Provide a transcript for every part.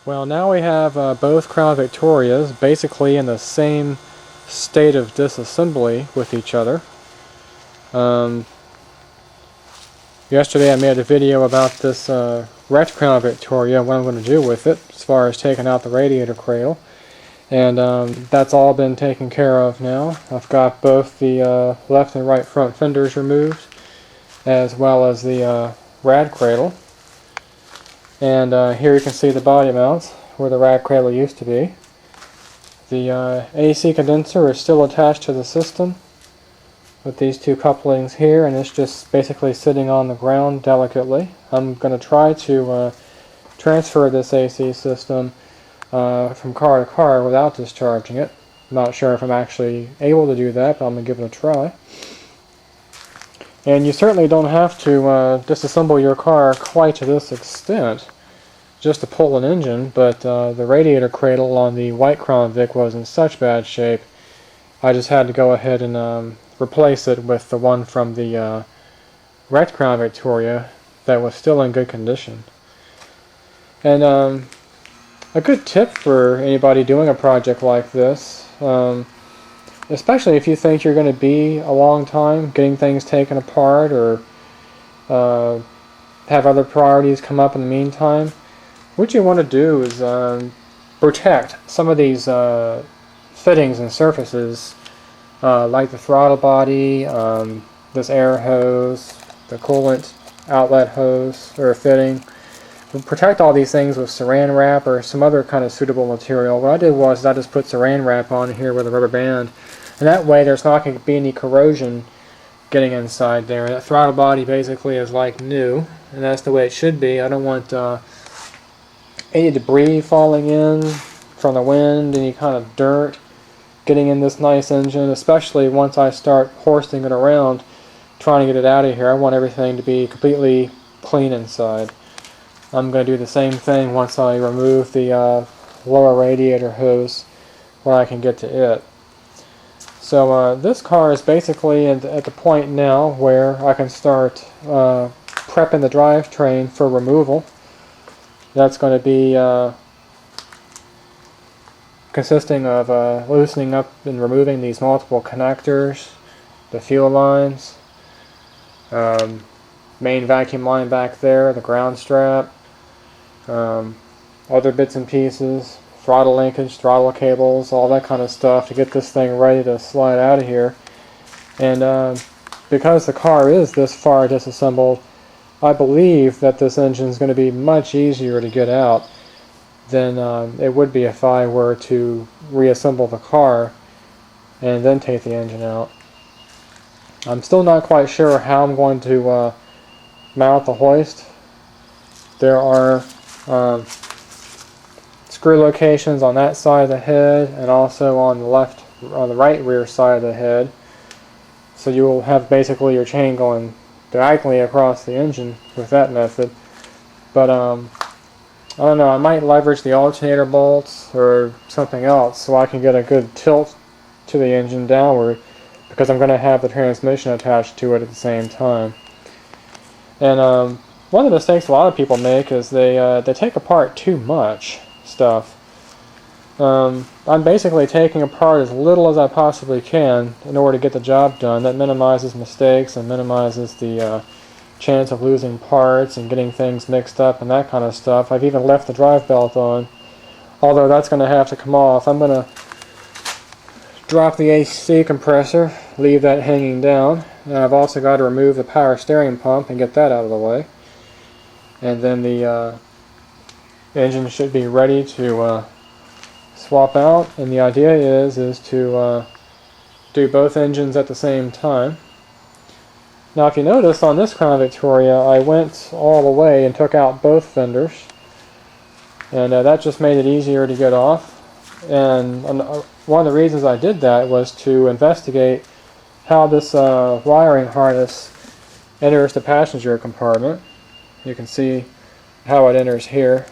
Well, now we have both Crown Victorias basically in the same state of disassembly with each other. Yesterday I made a video about this wrecked Crown Victoria and what I'm going to do with it as far as taking out the radiator cradle. And that's all been taken care of now. I've got both the left and right front fenders removed, as well as the rad cradle. And here you can see the body mounts where the rad cradle used to be. The AC condenser is still attached to the system with these two couplings here, and it's just basically sitting on the ground delicately. I'm going to try to transfer this AC system from car to car without discharging it. I'm not sure if I'm actually able to do that, but I'm going to give it a try. And you certainly don't have to disassemble your car quite to this extent just to pull an engine, but the radiator cradle on the white Crown Vic was in such bad shape I just had to go ahead and replace it with the one from the wrecked Crown Victoria that was still in good condition. And a good tip for anybody doing a project like this, especially if you think you're going to be a long time getting things taken apart or have other priorities come up in the meantime, what you want to do is protect some of these fittings and surfaces like the throttle body, this air hose, the coolant outlet hose or fitting. Protect all these things with saran wrap or some other kind of suitable material. What I did was I just put saran wrap on here with a rubber band, and that way there's not going to be any corrosion getting inside there. That throttle body basically is like new, and that's the way it should be. I don't want any debris falling in from the wind, any kind of dirt getting in this nice engine, especially once I start horsing it around trying to get it out of here. I want everything to be completely clean inside. I'm going to do the same thing once I remove the lower radiator hose when I can get to it. So this car is basically at the point now where I can start prepping the drivetrain for removal. That's going to be consisting of loosening up and removing these multiple connectors, the fuel lines, main vacuum line back there, the ground strap, other bits and pieces, throttle linkage, throttle cables, all that kind of stuff to get this thing ready to slide out of here. And because the car is this far disassembled, I believe that this engine is going to be much easier to get out than it would be if I were to reassemble the car and then take the engine out. I'm still not quite sure how I'm going to mount the hoist. There are screw locations on that side of the head and also on the right rear side of the head. So you will have basically your chain going diagonally across the engine with that method. But I don't know, I might leverage the alternator bolts or something else so I can get a good tilt to the engine downward, because I'm going to have the transmission attached to it at the same time. And one of the mistakes a lot of people make is they take apart too much stuff. I'm basically taking apart as little as I possibly can in order to get the job done. That minimizes mistakes and minimizes the chance of losing parts and getting things mixed up and that kind of stuff. I've even left the drive belt on, although that's going to have to come off. I'm going to drop the AC compressor, leave that hanging down, and I've also got to remove the power steering pump and get that out of the way. And then the engine should be ready to swap out, and the idea is to do both engines at the same time. Now if you notice on this Crown Victoria I went all the way and took out both fenders, and that just made it easier to get off. And one of the reasons I did that was to investigate how this wiring harness enters the passenger compartment. You can see how it enters here.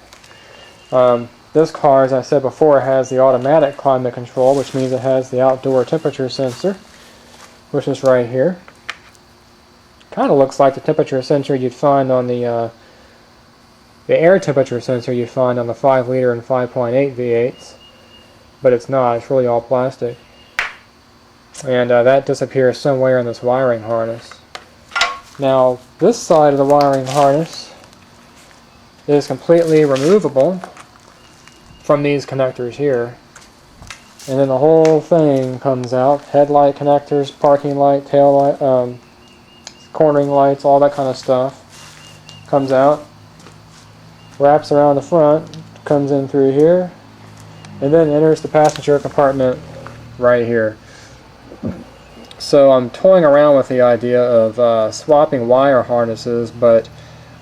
This car, as I said before, has the automatic climate control, which means it has the outdoor temperature sensor, which is right here. Kind of looks like the temperature sensor you'd find on the the air temperature sensor you find on the 5 liter and 5.8 V8s, but it's not, it's really all plastic. And that disappears somewhere in this wiring harness. Now, this side of the wiring harness is completely removable from these connectors here. And then the whole thing comes out. Headlight connectors, parking light, tail light, cornering lights, all that kind of stuff comes out. Wraps around the front, comes in through here, and then enters the passenger compartment right here. So I'm toying around with the idea of swapping wire harnesses, but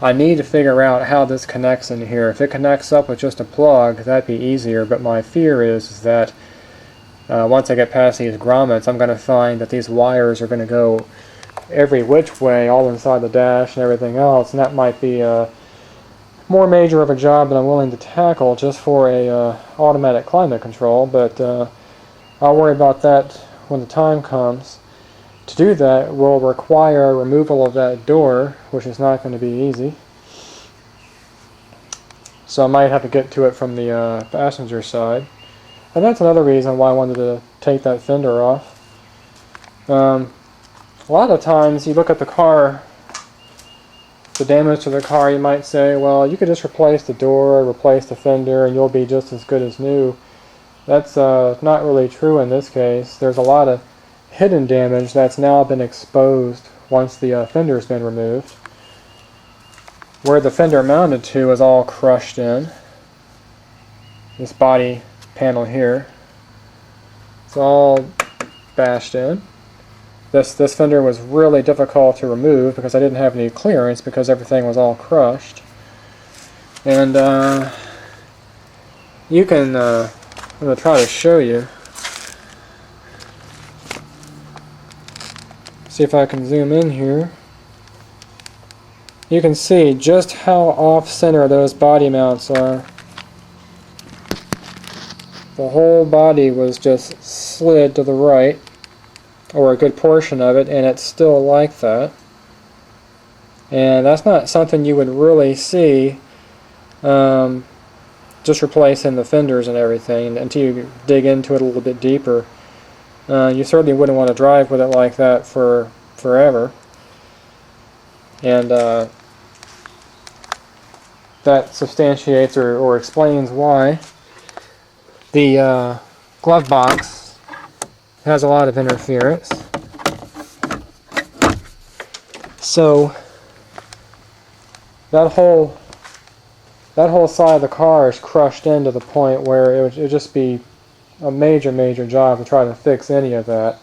I need to figure out how this connects in here. If it connects up with just a plug, that'd be easier, but my fear is that once I get past these grommets, I'm going to find that these wires are going to go every which way, all inside the dash and everything else, and that might be more major of a job than I'm willing to tackle just for a automatic climate control, but I'll worry about that when the time comes. To do that will require removal of that door, which is not going to be easy. So I might have to get to it from the passenger side. And that's another reason why I wanted to take that fender off. A lot of times you look at the car, the damage to the car, you might say, well, you could just replace the door, replace the fender, and you'll be just as good as new. That's not really true in this case. There's a lot of hidden damage that's now been exposed once the fender's been removed. Where the fender mounted to is all crushed in. This body panel here, it's all bashed in. This fender was really difficult to remove because I didn't have any clearance because everything was all crushed. And you can, I'm going to try to show you. See if I can zoom in here. You can see just how off-center those body mounts are. The whole body was just slid to the right, or a good portion of it, and it's still like that. And that's not something you would really see just replacing the fenders and everything until you dig into it a little bit deeper. You certainly wouldn't want to drive with it like that for forever. And that substantiates or explains why the glove box has a lot of interference. So that whole side of the car is crushed in to the point where it would just be a major job to try to fix any of that.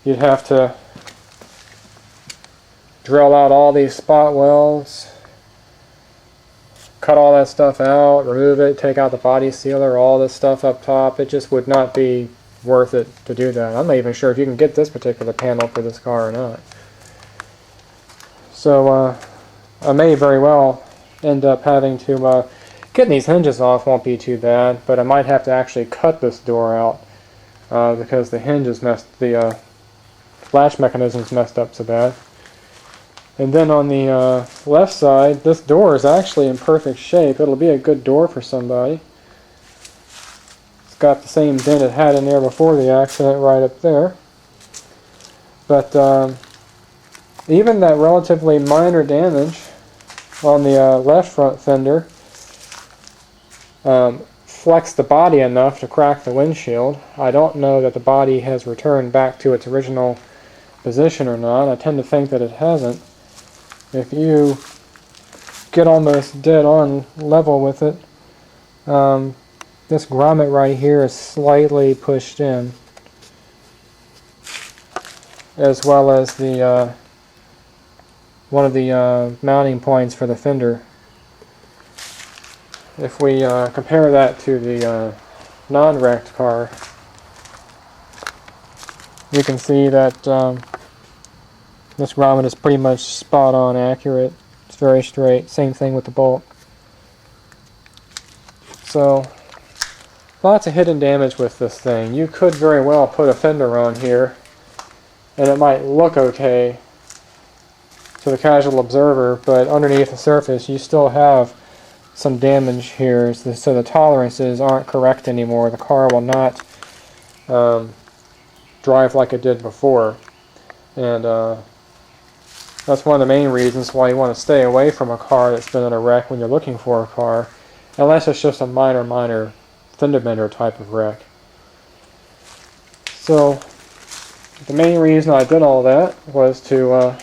You'd have to drill out all these spot welds, cut all that stuff out, remove it, take out the body sealer, all this stuff up top. It just would not be worth it to do that. I'm not even sure if you can get this particular panel for this car or not. So I may very well end up having to getting these hinges off won't be too bad, but I might have to actually cut this door out because the hinges the latch mechanism's messed up so bad. And then on the left side, this door is actually in perfect shape. It'll be a good door for somebody. It's got the same dent it had in there before the accident right up there. But even that relatively minor damage on the left front fender flexed the body enough to crack the windshield. I don't know that the body has returned back to its original position or not. I tend to think that it hasn't. If you get almost dead on level with it, this grommet right here is slightly pushed in, as well as the one of the mounting points for the fender. If we compare that to the non-wrecked car, you can see that this grommet is pretty much spot on accurate. It's very straight. Same thing with the bolt. So lots of hidden damage with this thing. You could very well put a fender on here and it might look okay to the casual observer, but underneath the surface you still have some damage here, so the tolerances aren't correct anymore. The car will not drive like it did before, and that's one of the main reasons why you want to stay away from a car that's been in a wreck when you're looking for a car, unless it's just a minor fender bender type of wreck. So the main reason I did all that was to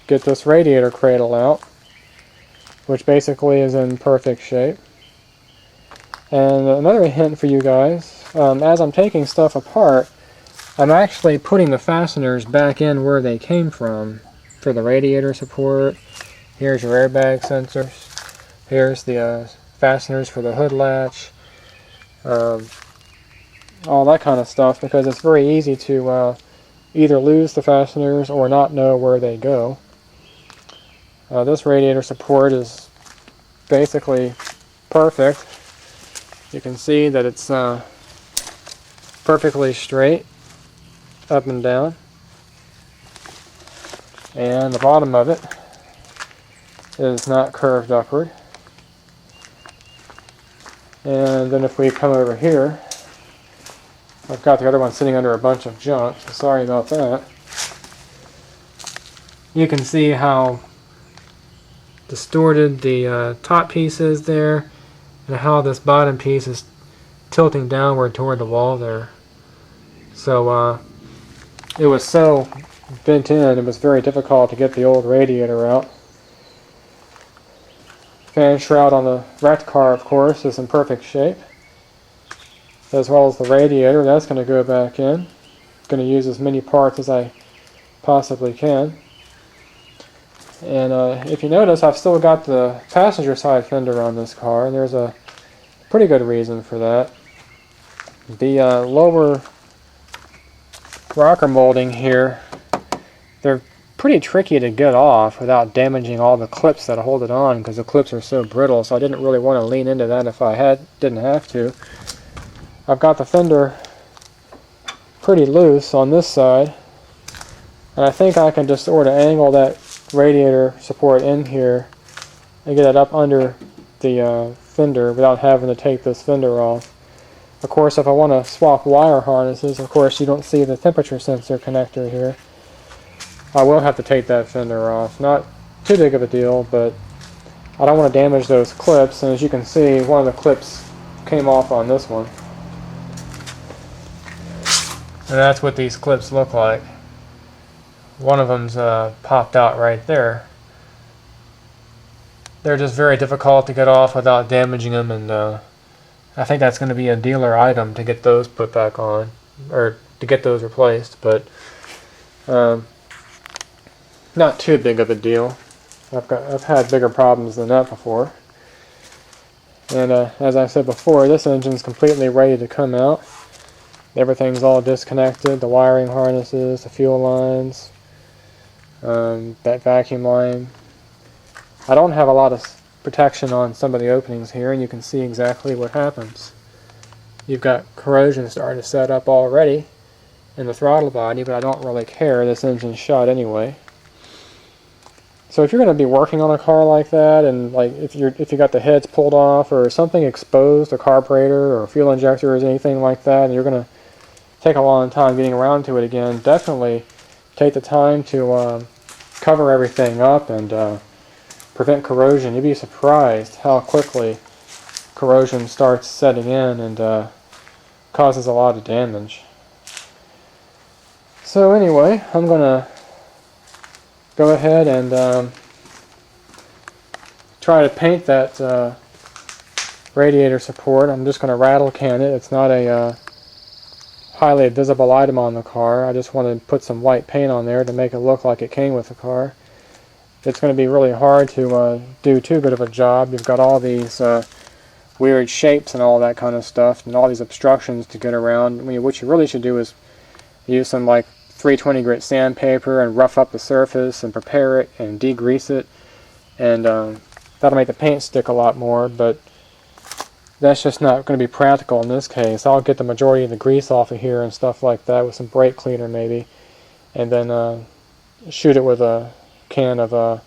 get this radiator cradle out, which basically is in perfect shape. And another hint for you guys, as I'm taking stuff apart, I'm actually putting the fasteners back in where they came from for the radiator support. Here's your airbag sensors. Here's the fasteners for the hood latch. All that kind of stuff, because it's very easy to either lose the fasteners or not know where they go. This radiator support is basically perfect. You can see that it's perfectly straight up and down, and the bottom of it is not curved upward. And then if we come over here, I've got the other one sitting under a bunch of junk, so sorry about that. You can see how distorted the top piece is there, and how this bottom piece is tilting downward toward the wall there. So it was so bent in, it was very difficult to get the old radiator out. Fan shroud on the wrecked car, of course, is in perfect shape, as well as the radiator. That's going to go back in. I'm going to use as many parts as I possibly can. And if you notice, I've still got the passenger side fender on this car, and there's a pretty good reason for that. The lower rocker molding here, they're pretty tricky to get off without damaging all the clips that hold it on, because the clips are so brittle, so I didn't really want to lean into that if I didn't have to. I've got the fender pretty loose on this side, and I think I can just sort of angle that radiator support in here and get it up under the fender without having to take this fender off. Of course, if I want to swap wire harnesses, of course you don't see the temperature sensor connector here. I will have to take that fender off. Not too big of a deal, but I don't want to damage those clips, and as you can see, one of the clips came off on this one. And that's what these clips look like. One of them's popped out right there. They're just very difficult to get off without damaging them, and I think that's going to be a dealer item to get those put back on, or to get those replaced, but not too big of a deal. I've had bigger problems than that before. And as I said before, this engine's completely ready to come out. Everything's all disconnected, the wiring harnesses, the fuel lines, that vacuum line. I don't have a lot of protection on some of the openings here, and you can see exactly what happens. You've got corrosion starting to set up already in the throttle body, but I don't really care. This engine's shot anyway. So if you're going to be working on a car like that, and like if you got the heads pulled off or something exposed, a carburetor or fuel injector or anything like that, and you're going to take a long time getting around to it again, definitely take the time to cover everything up and prevent corrosion. You'd be surprised how quickly corrosion starts setting in and causes a lot of damage. So anyway, I'm going to go ahead and try to paint that radiator support. I'm just going to rattle can it. It's not a highly visible item on the car. I just want to put some white paint on there to make it look like it came with the car. It's going to be really hard to do too good of a job. You've got all these weird shapes and all that kind of stuff, and all these obstructions to get around. I mean, what you really should do is use some like 320 grit sandpaper and rough up the surface and prepare it and degrease it, and that'll make the paint stick a lot more, but that's just not going to be practical in this case. I'll get the majority of the grease off of here and stuff like that with some brake cleaner maybe, and then shoot it with a can of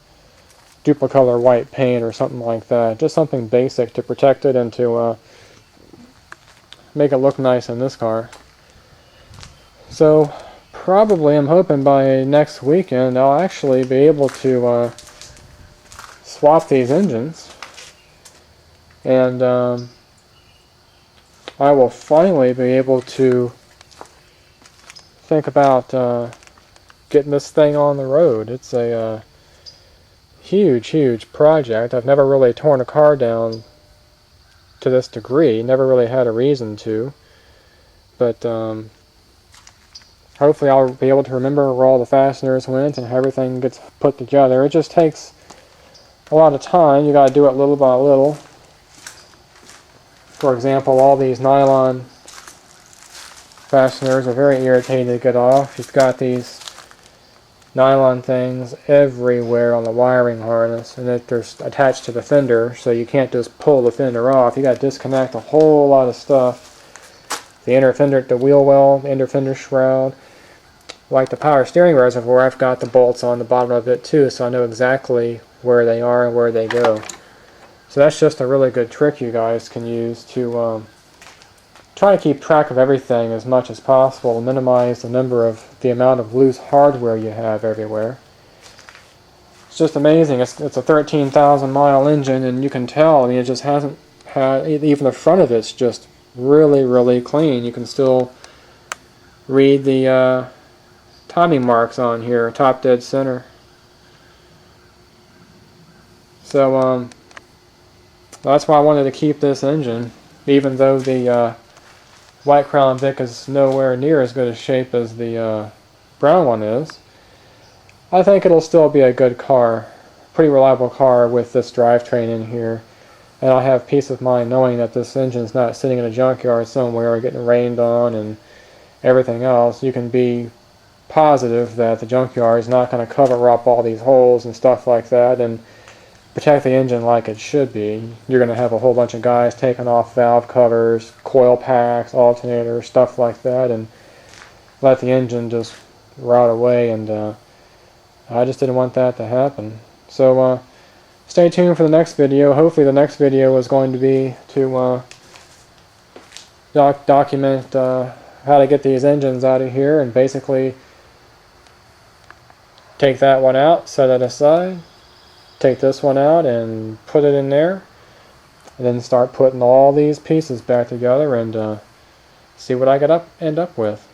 duplicolor white paint or something like that. Just something basic to protect it and to make it look nice in this car. So probably, I'm hoping by next weekend I'll actually be able to swap these engines, and I will finally be able to think about getting this thing on the road. It's a huge project. I've never really torn a car down to this degree, never really had a reason to, but hopefully I'll be able to remember where all the fasteners went and how everything gets put together. It just takes a lot of time. You got to do it little by little. For example, all these nylon fasteners are very irritating to get off. You've got these nylon things everywhere on the wiring harness, and they're attached to the fender, so you can't just pull the fender off. You got to disconnect a whole lot of stuff. The inner fender, the wheel well, the inner fender shroud. Like the power steering reservoir, I've got the bolts on the bottom of it too, so I know exactly where they are and where they go. So that's just a really good trick you guys can use to try to keep track of everything as much as possible and minimize the amount of loose hardware you have everywhere. It's just amazing. It's a 13,000 mile engine, and you can tell, I mean, it just hasn't had, even the front of it's just really clean. You can still read the timing marks on here, top dead center. So that's why I wanted to keep this engine, even though the White Crown Vic is nowhere near as good a shape as the brown one is. I think it'll still be a good car, pretty reliable car with this drivetrain in here. And I'll have peace of mind knowing that this engine's not sitting in a junkyard somewhere getting rained on and everything else. You can be positive that the junkyard is not going to cover up all these holes and stuff like that and protect the engine like it should be. You're going to have a whole bunch of guys taking off valve covers, coil packs, alternators, stuff like that, and let the engine just rot away, and I just didn't want that to happen. So stay tuned for the next video. Hopefully the next video is going to be to document how to get these engines out of here, and basically take that one out, set it aside, take this one out and put it in there, and then start putting all these pieces back together and see what I end up with.